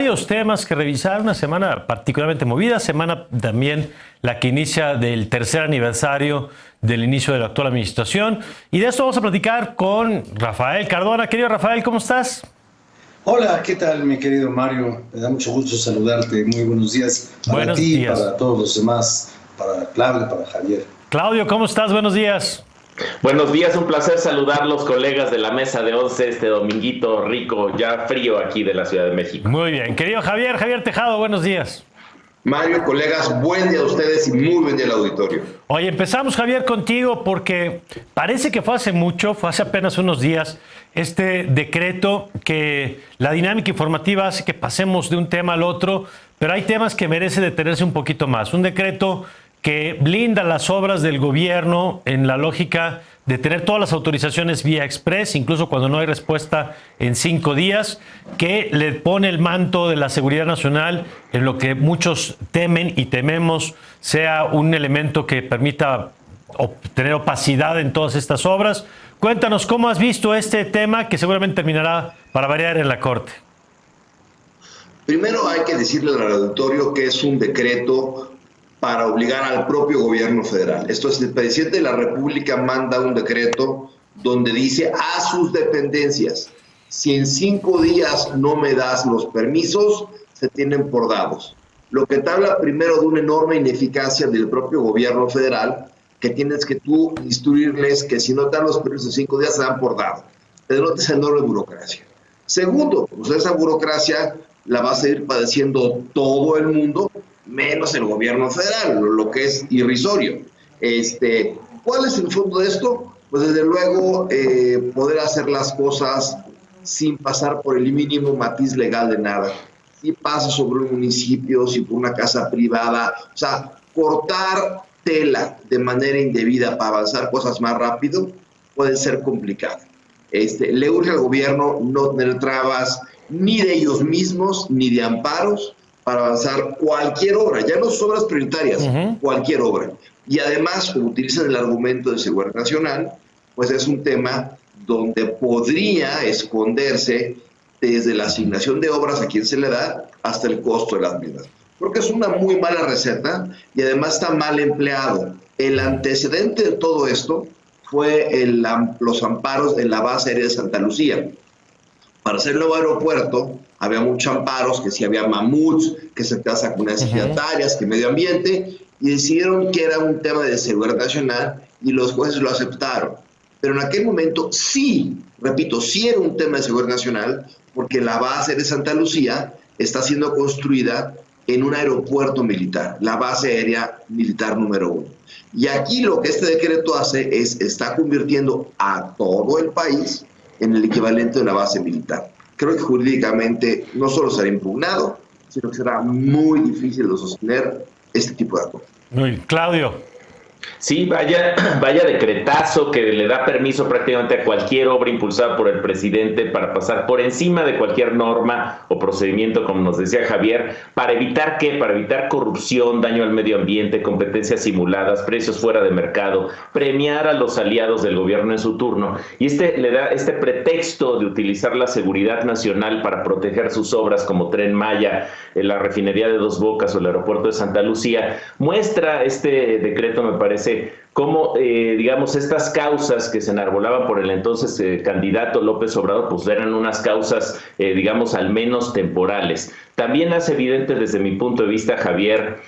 Varios temas que revisar, una semana particularmente movida, semana también la que inicia del tercer aniversario del inicio de la actual administración. Y de esto vamos a platicar con Rafael Cardona. Querido Rafael, ¿cómo estás? Hola, ¿qué tal, mi querido Mario? Me da mucho gusto saludarte. Muy buenos días para Buenos ti, días. para todos los demás, para Claudio, para Javier. Claudio, ¿cómo estás? Buenos días. Buenos días, un placer saludar los colegas de la mesa de 11 este dominguito rico, ya frío aquí de la Ciudad de México. Muy bien. Querido Javier Tejado, buenos días. Mario, colegas, buen día a ustedes y muy buen día al auditorio. Oye, empezamos, Javier, contigo porque parece que fue hace mucho, fue hace apenas unos días, este decreto que la dinámica informativa hace que pasemos de un tema al otro, pero hay temas que merece detenerse un poquito más. Un decreto que blinda las obras del gobierno en la lógica de tener todas las autorizaciones vía express, incluso cuando no hay respuesta en 5 días, que le pone el manto de la seguridad nacional en lo que muchos temen y tememos sea un elemento que permita tener opacidad en todas estas obras. Cuéntanos cómo has visto este tema que seguramente terminará para variar en la Corte. Primero hay que decirle al auditorio que es un decreto para obligar al propio gobierno federal. Esto es, el presidente de la República manda un decreto donde dice a sus dependencias, si en 5 días no me das los permisos, se tienen por dados. Lo que te habla primero de una enorme ineficacia del propio gobierno federal, que tienes que tú instruirles que si no te dan los permisos en 5 días, se dan por dado. Te denota esa enorme burocracia. Segundo, pues esa burocracia la va a seguir padeciendo todo el mundo, menos el gobierno federal, lo que es irrisorio. ¿Cuál es el fondo de esto? Pues desde luego poder hacer las cosas sin pasar por el mínimo matiz legal de nada. Si pasa sobre un municipio, si por una casa privada, o sea, cortar tela de manera indebida para avanzar cosas más rápido puede ser complicado. Le urge al gobierno no tener trabas ni de ellos mismos, ni de amparos, para avanzar cualquier obra, ya no son obras prioritarias, cualquier obra. Y además, como utilizan el argumento de seguridad nacional, pues es un tema donde podría esconderse desde la asignación de obras a quien se le da hasta el costo de las mismas. Porque es una muy mala receta y además está mal empleado. El antecedente de todo esto fue los amparos en la base aérea de Santa Lucía. Para hacer el nuevo aeropuerto había muchos amparos, que si había mamuts, que se casa con unas ejidatarias, que medio ambiente, y decidieron que era un tema de seguridad nacional y los jueces lo aceptaron. Pero en aquel momento sí, repito, sí era un tema de seguridad nacional, porque la base de Santa Lucía está siendo construida en un aeropuerto militar, la base aérea militar número 1. Y aquí lo que este decreto hace es, está convirtiendo a todo el país en el equivalente de una base militar. Creo que jurídicamente no solo será impugnado, sino que será muy difícil de sostener este tipo de acuerdos. Muy bien. Claudio. Sí, vaya decretazo que le da permiso prácticamente a cualquier obra impulsada por el presidente para pasar por encima de cualquier norma o procedimiento, como nos decía Javier, ¿para evitar qué? Para evitar corrupción, daño al medio ambiente, competencias simuladas, precios fuera de mercado, premiar a los aliados del gobierno en su turno. Y le da este pretexto de utilizar la seguridad nacional para proteger sus obras como Tren Maya, la refinería de Dos Bocas o el aeropuerto de Santa Lucía. Muestra este decreto, me parece, cómo, digamos, estas causas que se enarbolaban por el entonces candidato López Obrador, pues eran unas causas, digamos, al menos temporales. También hace evidente desde mi punto de vista, Javier,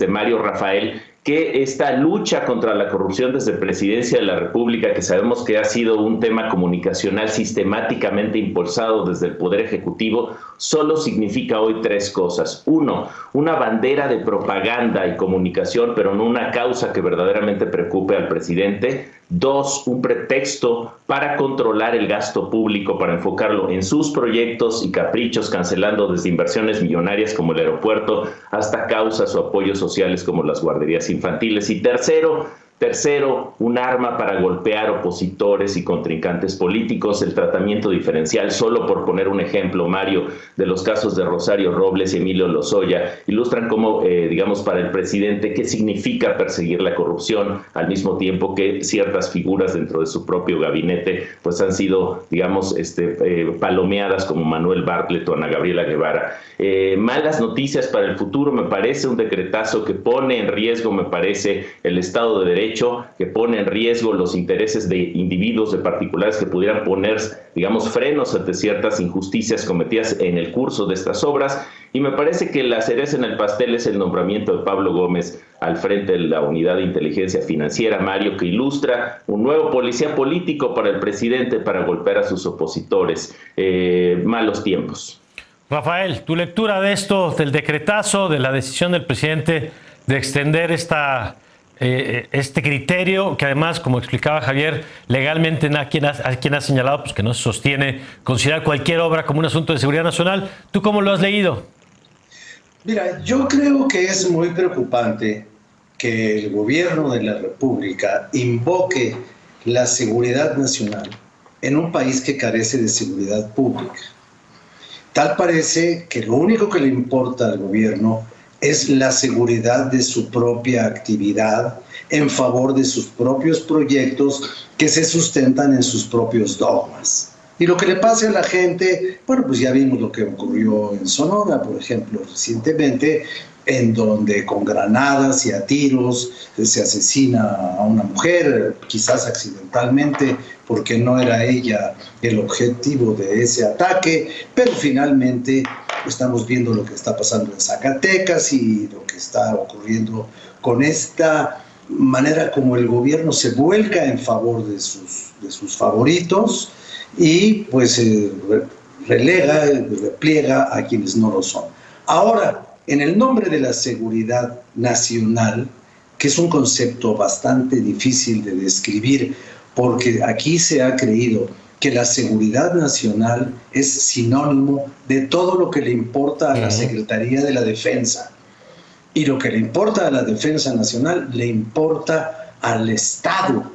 Mario, Rafael, que esta lucha contra la corrupción desde Presidencia de la República, que sabemos que ha sido un tema comunicacional sistemáticamente impulsado desde el Poder Ejecutivo, solo significa hoy 3 cosas. 1, una bandera de propaganda y comunicación, pero no una causa que verdaderamente preocupe al presidente. 2, un pretexto para controlar el gasto público, para enfocarlo en sus proyectos y caprichos, cancelando desde inversiones millonarias como el aeropuerto hasta causas o apoyos sociales como las guarderías infantiles. Y tercero, Tercero, un arma para golpear opositores y contrincantes políticos. El tratamiento diferencial, solo por poner un ejemplo, Mario, de los casos de Rosario Robles y Emilio Lozoya, ilustran cómo, digamos, para el presidente, qué significa perseguir la corrupción, al mismo tiempo que ciertas figuras dentro de su propio gabinete pues han sido, digamos, palomeadas, como Manuel Bartlett o Ana Gabriela Guevara. Malas noticias para el futuro, me parece, un decretazo que pone en riesgo, me parece, el Estado de Derecho, que pone en riesgo los intereses de individuos, de particulares que pudieran poner, digamos, frenos ante ciertas injusticias cometidas en el curso de estas obras. Y me parece que la cereza en el pastel es el nombramiento de Pablo Gómez al frente de la Unidad de Inteligencia Financiera, Mario, que ilustra un nuevo policía político para el presidente para golpear a sus opositores. Malos tiempos. Rafael, tu lectura de esto, del decretazo, de la decisión del presidente de extender este criterio, que además, como explicaba Javier, legalmente a quien ha señalado pues, que no se sostiene considerar cualquier obra como un asunto de seguridad nacional. ¿Tú cómo lo has leído? Mira, yo creo que es muy preocupante que el gobierno de la República invoque la seguridad nacional en un país que carece de seguridad pública. Tal parece que lo único que le importa al gobierno es la seguridad de su propia actividad en favor de sus propios proyectos que se sustentan en sus propios dogmas. Y lo que le pase a la gente, bueno, pues ya vimos lo que ocurrió en Sonora, por ejemplo, recientemente, en donde con granadas y a tiros se asesina a una mujer, quizás accidentalmente, porque no era ella el objetivo de ese ataque, pero finalmente estamos viendo lo que está pasando en Zacatecas y lo que está ocurriendo con esta manera como el gobierno se vuelca en favor de sus favoritos y pues repliega a quienes no lo son. Ahora, en el nombre de la seguridad nacional, que es un concepto bastante difícil de describir, porque aquí se ha creído que la seguridad nacional es sinónimo de todo lo que le importa a la Secretaría de la Defensa. Y lo que le importa a la Defensa Nacional le importa al Estado,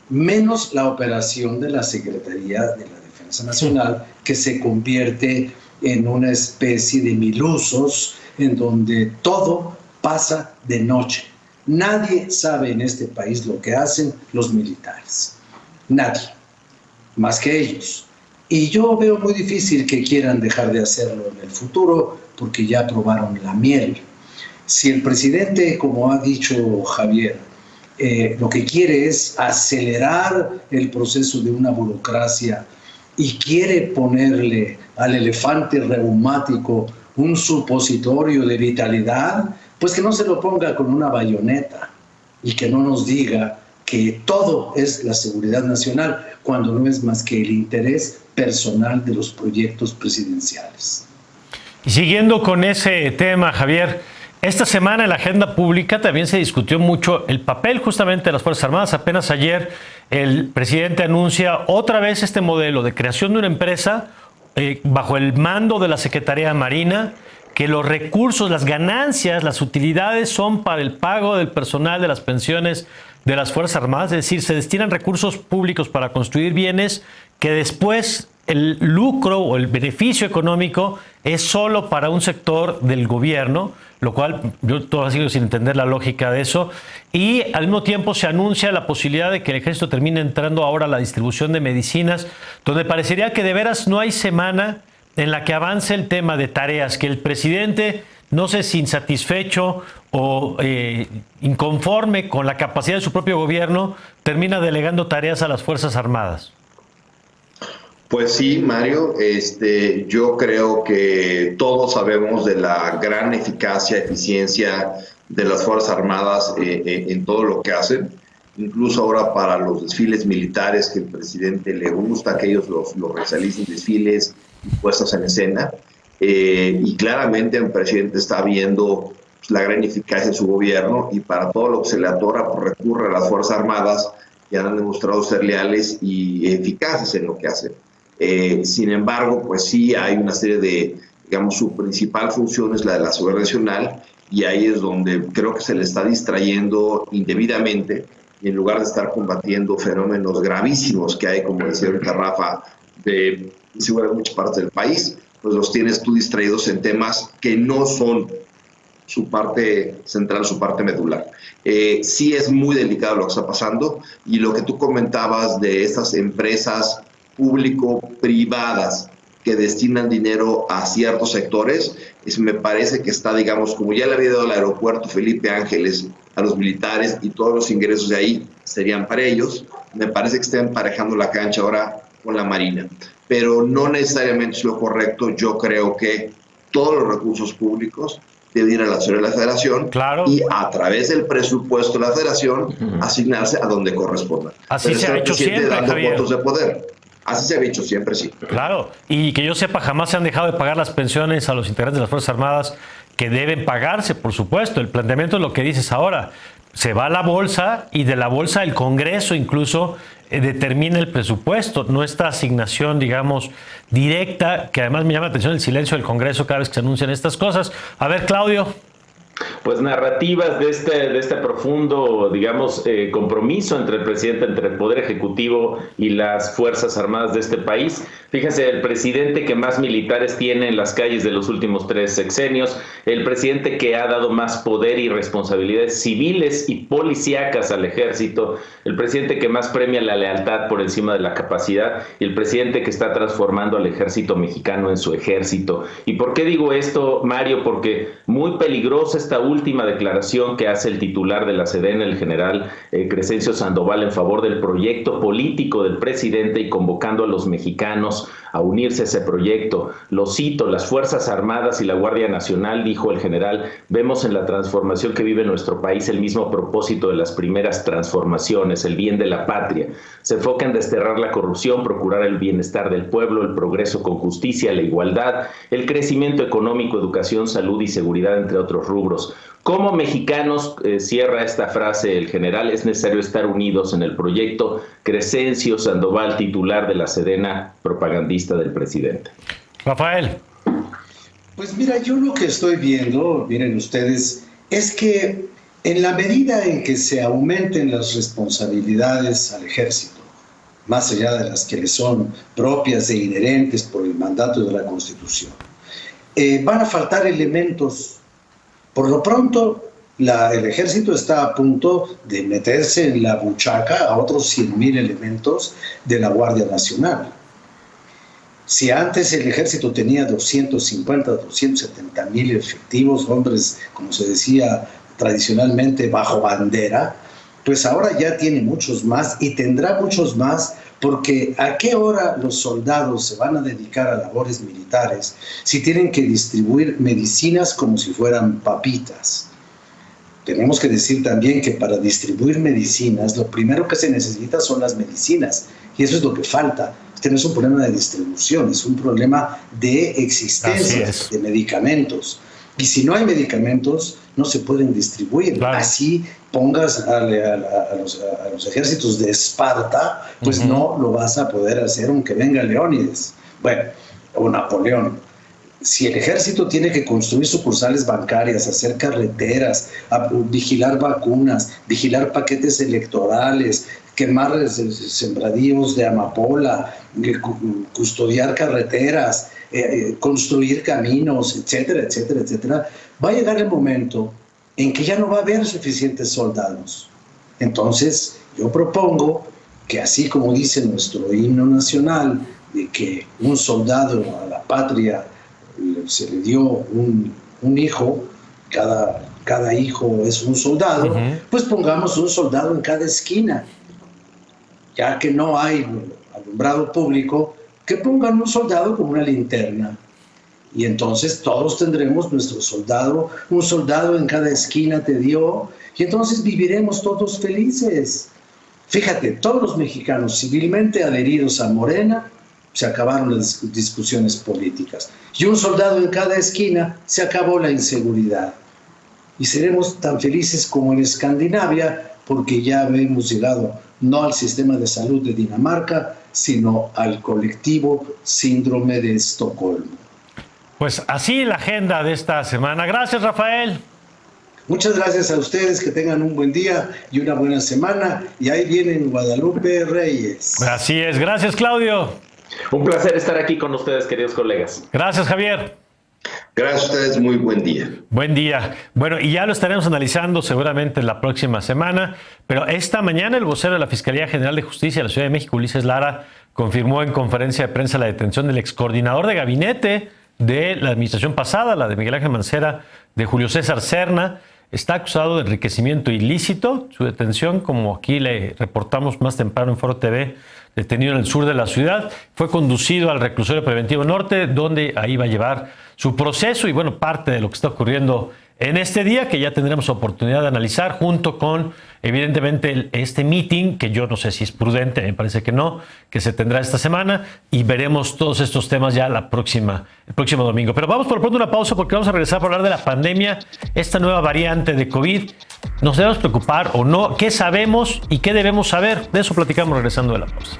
menos la operación de la Secretaría de la Defensa Nacional, que se convierte en una especie de milusos en donde todo pasa de noche. Nadie sabe en este país lo que hacen los militares. Nadie, más que ellos. Y yo veo muy difícil que quieran dejar de hacerlo en el futuro porque ya probaron la miel. Si el presidente, como ha dicho Javier, lo que quiere es acelerar el proceso de una burocracia y quiere ponerle al elefante reumático un supositorio de vitalidad, pues que no se lo ponga con una bayoneta y que no nos diga que todo es la seguridad nacional cuando no es más que el interés personal de los proyectos presidenciales. Y siguiendo con ese tema, Javier, esta semana en la agenda pública también se discutió mucho el papel justamente de las Fuerzas Armadas. Apenas ayer el presidente anuncia otra vez este modelo de creación de una empresa bajo el mando de la Secretaría de Marina, que los recursos, las ganancias, las utilidades son para el pago del personal de las pensiones de las Fuerzas Armadas, es decir, se destinan recursos públicos para construir bienes que después el lucro o el beneficio económico es solo para un sector del gobierno, lo cual yo todavía sigo sin entender la lógica de eso. Y al mismo tiempo se anuncia la posibilidad de que el ejército termine entrando ahora a la distribución de medicinas, donde parecería que de veras no hay semana en la que avance el tema de tareas, que el presidente, no sé si insatisfecho o inconforme con la capacidad de su propio gobierno, termina delegando tareas a las Fuerzas Armadas. Pues sí, Mario, yo creo que todos sabemos de la gran eficacia, eficiencia de las Fuerzas Armadas en todo lo que hacen, incluso ahora para los desfiles militares que el presidente le gusta, que ellos los realicen desfiles y puestas en escena, y claramente el presidente está viendo la gran eficacia de su gobierno y para todo lo que se le atora pues recurre a las Fuerzas Armadas que han demostrado ser leales y eficaces en lo que hacen. Sin embargo, pues sí hay una serie de, digamos, su principal función es la de la seguridad nacional y ahí es donde creo que se le está distrayendo indebidamente y en lugar de estar combatiendo fenómenos gravísimos que hay, como decía ahorita Rafa, de inseguridad en muchas partes del país, pues los tienes tú distraídos en temas que no son su parte central, su parte medular. Sí es muy delicado lo que está pasando, y lo que tú comentabas de estas empresas público-privadas que destinan dinero a ciertos sectores, me parece que está, digamos, como ya le había dado el aeropuerto Felipe Ángeles a los militares y todos los ingresos de ahí serían para ellos, me parece que está emparejando la cancha ahora con la Marina. Pero no necesariamente es lo correcto. Yo creo que todos los recursos públicos deben ir a la tesorería de la Federación, claro, y a través del presupuesto de la Federación asignarse a donde corresponda. Así se ha hecho siempre, dando Javier. votos de poder. Así se ha hecho siempre, sí. Claro, y que yo sepa, jamás se han dejado de pagar las pensiones a los integrantes de las Fuerzas Armadas, que deben pagarse, por supuesto. El planteamiento es lo que dices ahora. Se va a la bolsa, y de la bolsa el Congreso incluso determina el presupuesto, no esta asignación, digamos, directa, que además me llama la atención el silencio del Congreso cada vez que se anuncian estas cosas. A ver, Claudio. Pues narrativas de este profundo, digamos, compromiso entre el presidente, entre el Poder Ejecutivo y las Fuerzas Armadas de este país. Fíjense, el presidente que más militares tiene en las calles de los últimos 3 sexenios, el presidente que ha dado más poder y responsabilidades civiles y policíacas al ejército, el presidente que más premia la lealtad por encima de la capacidad, y el presidente que está transformando al ejército mexicano en su ejército. ¿Y por qué digo esto, Mario? Porque muy peligrosa esta última declaración que hace el titular de la Sedena, el general Crescencio Sandoval, en favor del proyecto político del presidente y convocando a los mexicanos a unirse a ese proyecto. Lo cito: las Fuerzas Armadas y la Guardia Nacional, dijo el general, vemos en la transformación que vive nuestro país el mismo propósito de las primeras transformaciones, el bien de la patria. Se enfoca en desterrar la corrupción, procurar el bienestar del pueblo, el progreso con justicia, la igualdad, el crecimiento económico, educación, salud y seguridad, entre otros rubros. Como mexicanos, cierra esta frase el general, es necesario estar unidos en el proyecto. Crescencio Sandoval, titular de la Sedena, propagandista del presidente. Rafael. Pues mira, yo lo que estoy viendo, miren ustedes, es que en la medida en que se aumenten las responsabilidades al ejército, más allá de las que le son propias e inherentes por el mandato de la Constitución, van a faltar elementos. Por lo pronto, el ejército está a punto de meterse en la buchaca a otros 100,000 elementos de la Guardia Nacional. Si antes el ejército tenía 250, 270,000 efectivos, hombres, como se decía tradicionalmente, bajo bandera, pues ahora ya tiene muchos más, y tendrá muchos más, porque ¿a qué hora los soldados se van a dedicar a labores militares si tienen que distribuir medicinas como si fueran papitas? Tenemos que decir también que para distribuir medicinas, lo primero que se necesita son las medicinas, y eso es lo que falta. Este no es un problema de distribución, es un problema de existencia de medicamentos. Y si no hay medicamentos, no se pueden distribuir. Claro. Así pongas a los ejércitos de Esparta, pues no lo vas a poder hacer aunque venga Leónidas, bueno, o Napoleón. Si el ejército tiene que construir sucursales bancarias, hacer carreteras, vigilar vacunas, vigilar paquetes electorales, quemar sembradíos de amapola, custodiar carreteras, construir caminos, etcétera, etcétera, etcétera, va a llegar el momento en que ya no va a haber suficientes soldados. Entonces, yo propongo que, así como dice nuestro himno nacional, de que un soldado a la patria se le dio un hijo, cada hijo es un soldado, pues pongamos un soldado en cada esquina. Ya que no hay alumbrado público, que pongan un soldado con una linterna. Y entonces todos tendremos nuestro soldado, un soldado en cada esquina te dio, y entonces viviremos todos felices. Fíjate, todos los mexicanos civilmente adheridos a Morena, se acabaron las discusiones políticas. Y un soldado en cada esquina, se acabó la inseguridad. Y seremos tan felices como en Escandinavia, porque ya hemos llegado no al sistema de salud de Dinamarca, sino al colectivo síndrome de Estocolmo. Pues así la agenda de esta semana. Gracias, Rafael. Muchas gracias a ustedes, que tengan un buen día y una buena semana. Y ahí vienen Guadalupe Reyes. Así es. Gracias, Claudio. Un placer estar aquí con ustedes, queridos colegas. Gracias, Javier. Gracias a ustedes, muy buen día. Buen día. Bueno, y ya lo estaremos analizando seguramente la próxima semana, pero esta mañana el vocero de la Fiscalía General de Justicia de la Ciudad de México, Ulises Lara, confirmó en conferencia de prensa la detención del excoordinador de gabinete de la administración pasada, la de Miguel Ángel Mancera, de Julio César Serna. Está acusado de enriquecimiento ilícito. Su detención, como aquí le reportamos más temprano en Foro TV, detenido en el sur de la ciudad, fue conducido al reclusorio preventivo norte, donde ahí va a llevar su proceso y, bueno, parte de lo que está ocurriendo en este día, que ya tendremos oportunidad de analizar junto con, evidentemente, este meeting, que yo no sé si es prudente, me parece que no, que se tendrá esta semana, y veremos todos estos temas ya el próximo domingo. Pero vamos por pronto una pausa, porque vamos a regresar para hablar de la pandemia, esta nueva variante de COVID. ¿Nos debemos preocupar o no? ¿Qué sabemos y qué debemos saber? De eso platicamos regresando de la pausa.